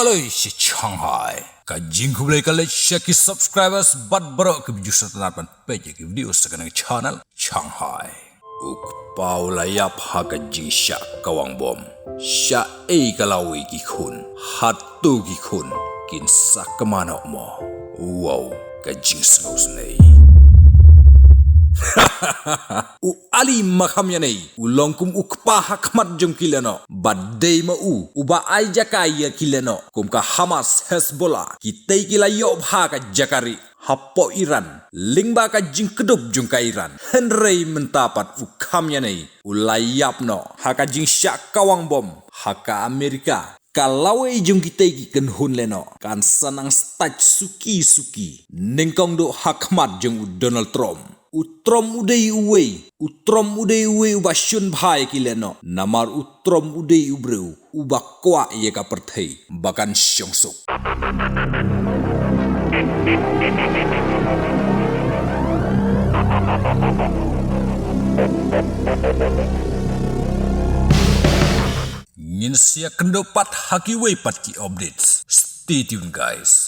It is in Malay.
Aloi si Shanghai. Kajing kulai kali share subscribers bat berok ke video setelah page ke video sekarang channel Shanghai. Uk pau layap ha kajing syak kawang bom. Syak kalawi ki khun, hatu ki khun, kin sak kemana mo. Wow, kajing sengus nei. U ali makamnya nei ulongkum ukpa hakmat jong kileno badai ma uba ai jakai ya kileno kum ka Hamas Hezbollah kitai kila yob ha ka jakari hapo Iran lingba ka jing kedup jong ka Iran henrei mentapat ukamnya nei ulayapno ha ka jing syak kawang bom ha ka Amerika kalau jong kita ken hun leno kan sanang staj suki nengkong do hakmat jong Donald Trump utrom udai uwe ubasyun bhai kileno namar utrom udai ubreu ubakwa ye ka perthei bakan syongsuk ngin sia kendopat haki we pat ki updates. Stay tuned guys.